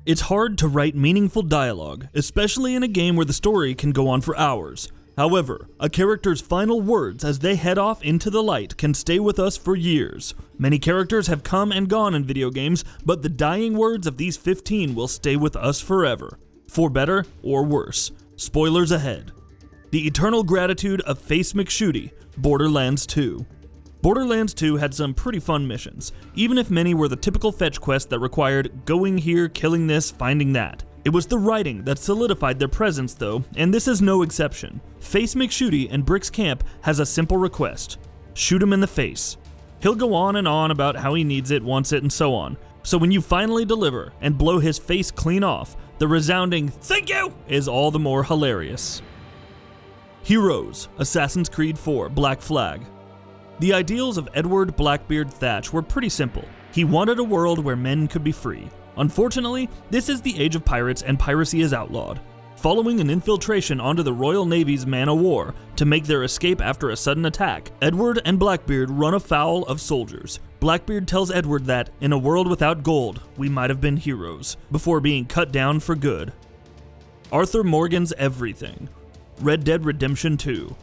It's hard to write meaningful dialogue, especially in a game where the story can go on for hours. However, a character's final words as they head off into the light can stay with us for years. Many characters have come and gone in video games, but the dying words of these 15 will stay with us forever. For better or worse. Spoilers ahead. The eternal gratitude of Face McShooty, Borderlands 2. Borderlands 2 had some pretty fun missions, even if many were the typical fetch quest that required going here, killing this, finding that. It was the writing that solidified their presence though, and this is no exception. Face McShooty in Brick's camp has a simple request. Shoot him in the face. He'll go on and on about how he needs it, wants it, and so on. So when you finally deliver and blow his face clean off, the resounding "Thank you" is all the more hilarious. Heroes, Assassin's Creed 4, Black Flag. The ideals of Edward Blackbeard Thatch were pretty simple. He wanted a world where men could be free. Unfortunately, this is the age of pirates and piracy is outlawed. Following an infiltration onto the Royal Navy's man-o'-war to make their escape after a sudden attack, Edward and Blackbeard run afoul of soldiers. Blackbeard tells Edward that, in a world without gold, we might have been heroes, before being cut down for good. Arthur Morgan's Everything. Red Dead Redemption 2.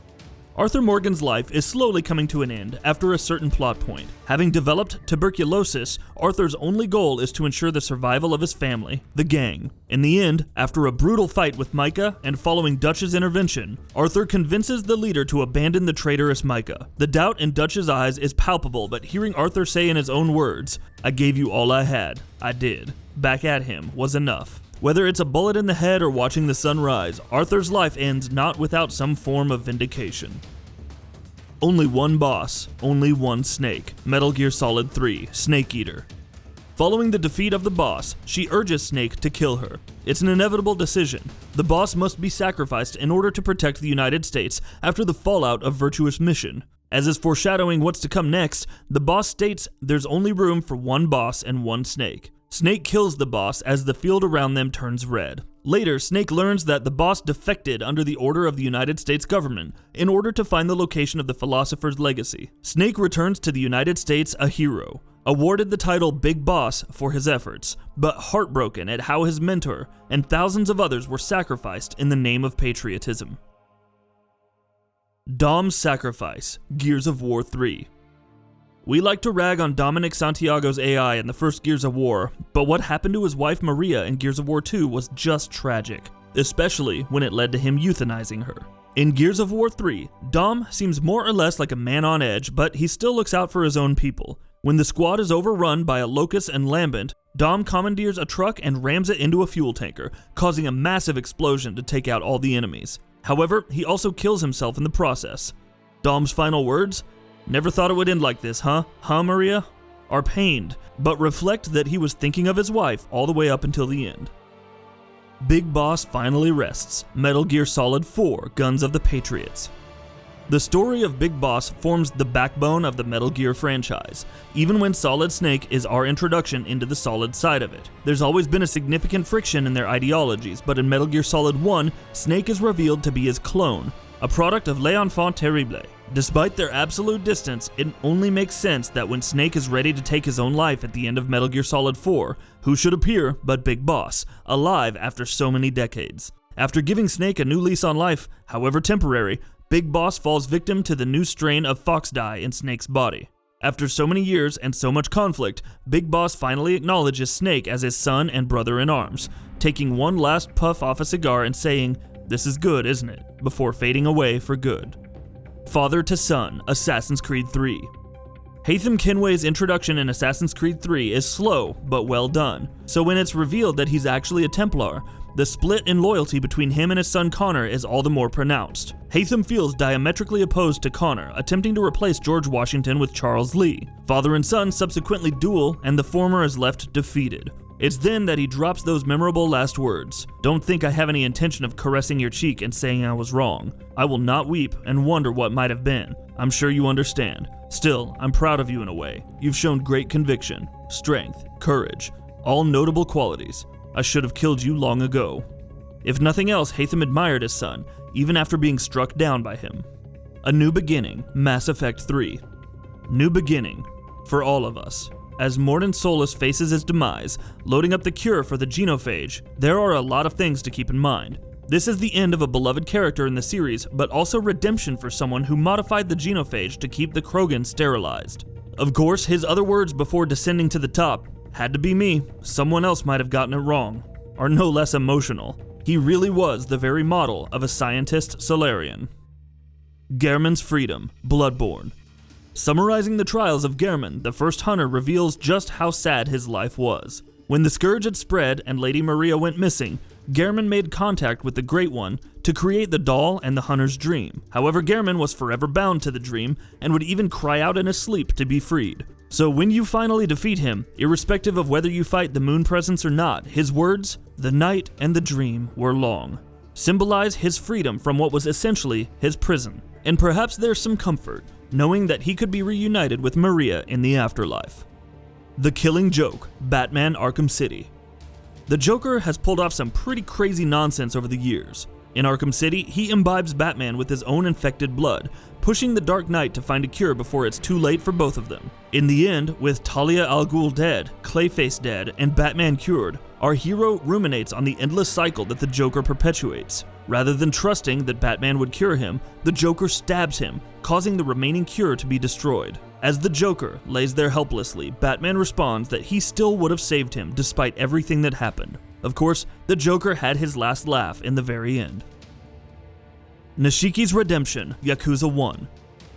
Arthur Morgan's life is slowly coming to an end after a certain plot point. Having developed tuberculosis, Arthur's only goal is to ensure the survival of his family, the gang. In the end, after a brutal fight with Micah and following Dutch's intervention, Arthur convinces the leader to abandon the traitorous Micah. The doubt in Dutch's eyes is palpable, but hearing Arthur say in his own words, "I gave you all I had, I did," back at him was enough. Whether it's a bullet in the head or watching the sun rise, Arthur's life ends not without some form of vindication. Only one boss, only one snake. Metal Gear Solid 3, Snake Eater. Following the defeat of the boss, she urges Snake to kill her. It's an inevitable decision. The boss must be sacrificed in order to protect the United States after the fallout of Virtuous Mission. As is foreshadowing what's to come next, the boss states there's only room for one boss and one snake. Snake kills the boss as the field around them turns red. Later, Snake learns that the boss defected under the order of the United States government in order to find the location of the philosopher's legacy. Snake returns to the United States a hero, awarded the title Big Boss for his efforts, but heartbroken at how his mentor and thousands of others were sacrificed in the name of patriotism. Dom's Sacrifice, Gears of War 3. We like to rag on Dominic Santiago's AI in the first Gears of War, but what happened to his wife Maria in Gears of War 2 was just tragic, especially when it led to him euthanizing her. In Gears of War 3, Dom seems more or less like a man on edge, but he still looks out for his own people. When the squad is overrun by a Locust and Lambent, Dom commandeers a truck and rams it into a fuel tanker, causing a massive explosion to take out all the enemies. However, he also kills himself in the process. Dom's final words? "Never thought it would end like this, huh? Huh, Maria?" Are pained, but reflect that he was thinking of his wife all the way up until the end. Big Boss finally rests. Metal Gear Solid 4, Guns of the Patriots. The story of Big Boss forms the backbone of the Metal Gear franchise, even when Solid Snake is our introduction into the Solid side of it. There's always been a significant friction in their ideologies, but in Metal Gear Solid 1, Snake is revealed to be his clone, a product of L'Enfant Terrible. Despite their absolute distance, it only makes sense that when Snake is ready to take his own life at the end of Metal Gear Solid 4, who should appear but Big Boss, alive after so many decades. After giving Snake a new lease on life, however temporary, Big Boss falls victim to the new strain of fox dye in Snake's body. After so many years and so much conflict, Big Boss finally acknowledges Snake as his son and brother-in-arms, taking one last puff off a cigar and saying, "This is good, isn't it?" before fading away for good. Father to Son, Assassin's Creed 3. Haytham Kenway's introduction in Assassin's Creed 3 is slow, but well done. So when it's revealed that he's actually a Templar, the split in loyalty between him and his son Connor is all the more pronounced. Haytham feels diametrically opposed to Connor, attempting to replace George Washington with Charles Lee. Father and son subsequently duel, and the former is left defeated. It's then that he drops those memorable last words. "Don't think I have any intention of caressing your cheek and saying I was wrong. I will not weep and wonder what might have been. I'm sure you understand. Still, I'm proud of you in a way. You've shown great conviction, strength, courage, all notable qualities. I should have killed you long ago." If nothing else, Haytham admired his son, even after being struck down by him. A New Beginning, Mass Effect 3. New beginning, for all of us. As Mordin Solus faces his demise, loading up the cure for the genophage, there are a lot of things to keep in mind. This is the end of a beloved character in the series, but also redemption for someone who modified the genophage to keep the Krogan sterilized. Of course, his other words before descending to the top, "Had to be me, someone else might have gotten it wrong," are no less emotional. He really was the very model of a scientist Salarian. Gehrman's Freedom, Bloodborne. Summarizing the trials of Gehrman, the first hunter reveals just how sad his life was. When the scourge had spread and Lady Maria went missing, Gehrman made contact with the Great One to create the doll and the hunter's dream. However, Gehrman was forever bound to the dream and would even cry out in his sleep to be freed. So when you finally defeat him, irrespective of whether you fight the moon presence or not, his words, "The night and the dream were long," symbolize his freedom from what was essentially his prison. And perhaps there's some comfort knowing that he could be reunited with Maria in the afterlife. The Killing Joke, Batman Arkham City. The Joker has pulled off some pretty crazy nonsense over the years. In Arkham City, he imbibes Batman with his own infected blood, pushing the Dark Knight to find a cure before it's too late for both of them. In the end, with Talia al Ghul dead, Clayface dead, and Batman cured, our hero ruminates on the endless cycle that the Joker perpetuates. Rather than trusting that Batman would cure him, the Joker stabs him, causing the remaining cure to be destroyed. As the Joker lays there helplessly, Batman responds that he still would have saved him despite everything that happened. Of course, the Joker had his last laugh in the very end. Nishiki's Redemption, Yakuza 1.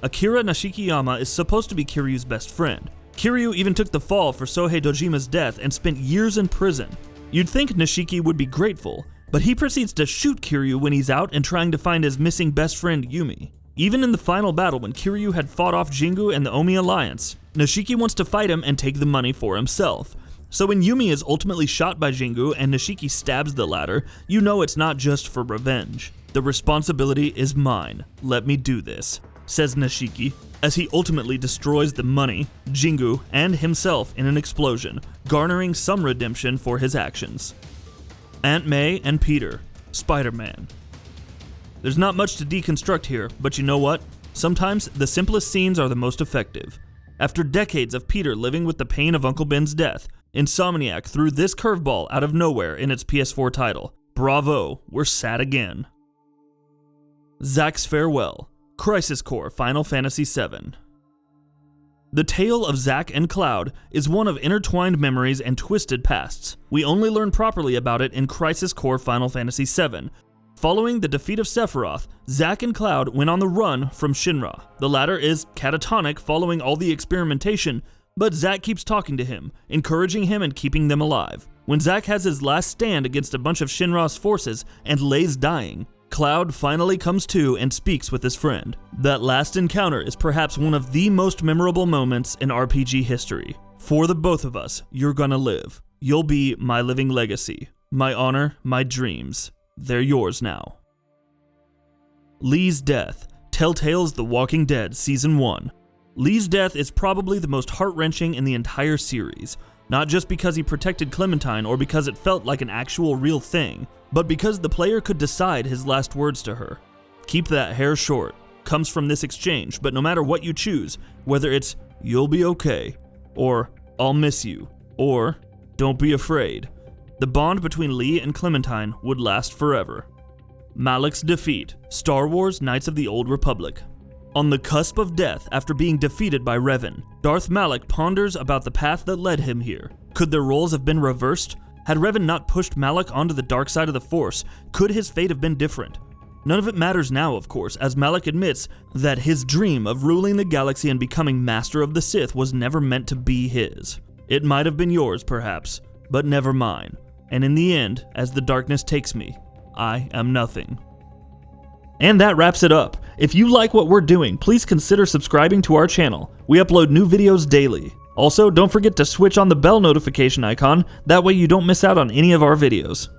Akira Nishikiyama is supposed to be Kiryu's best friend. Kiryu even took the fall for Sohei Dojima's death and spent years in prison. You'd think Nishiki would be grateful, but he proceeds to shoot Kiryu when he's out and trying to find his missing best friend Yumi. Even in the final battle when Kiryu had fought off Jingu and the Omi Alliance, Nishiki wants to fight him and take the money for himself. So when Yumi is ultimately shot by Jingu and Nishiki stabs the latter, you know it's not just for revenge. "The responsibility is mine. Let me do this," says Nishiki, as he ultimately destroys the money, Jingu, and himself in an explosion, garnering some redemption for his actions. Aunt May and Peter, Spider-Man. There's not much to deconstruct here, but you know what? Sometimes the simplest scenes are the most effective. After decades of Peter living with the pain of Uncle Ben's death, Insomniac threw this curveball out of nowhere in its PS4 title. Bravo, we're sad again. Zack's Farewell, Crisis Core Final Fantasy VII. The tale of Zack and Cloud is one of intertwined memories and twisted pasts. We only learn properly about it in Crisis Core Final Fantasy VII. Following the defeat of Sephiroth, Zack and Cloud went on the run from Shinra. The latter is catatonic following all the experimentation, but Zack keeps talking to him, encouraging him and keeping them alive. When Zack has his last stand against a bunch of Shinra's forces and lays dying, Cloud finally comes to and speaks with his friend. That last encounter is perhaps one of the most memorable moments in RPG history. For the both of us, you're gonna live. You'll be my living legacy. My honor, my dreams. They're yours now. Lee's Death, Telltale's The Walking Dead Season 1. Lee's death is probably the most heart-wrenching in the entire series, not just because he protected Clementine or because it felt like an actual real thing, but because the player could decide his last words to her. "Keep that hair short" comes from this exchange, but no matter what you choose, whether it's "you'll be okay," or "I'll miss you," or "don't be afraid," the bond between Lee and Clementine would last forever. Malak's Defeat, Star Wars Knights of the Old Republic. On the cusp of death after being defeated by Revan, Darth Malak ponders about the path that led him here. Could their roles have been reversed? Had Revan not pushed Malak onto the dark side of the Force, could his fate have been different? None of it matters now, of course, as Malak admits that his dream of ruling the galaxy and becoming Master of the Sith was never meant to be his. It might have been yours, perhaps, but never mine. And in the end, as the darkness takes me, I am nothing. And that wraps it up. If you like what we're doing, please consider subscribing to our channel. We upload new videos daily. Also, don't forget to switch on the bell notification icon, that way you don't miss out on any of our videos.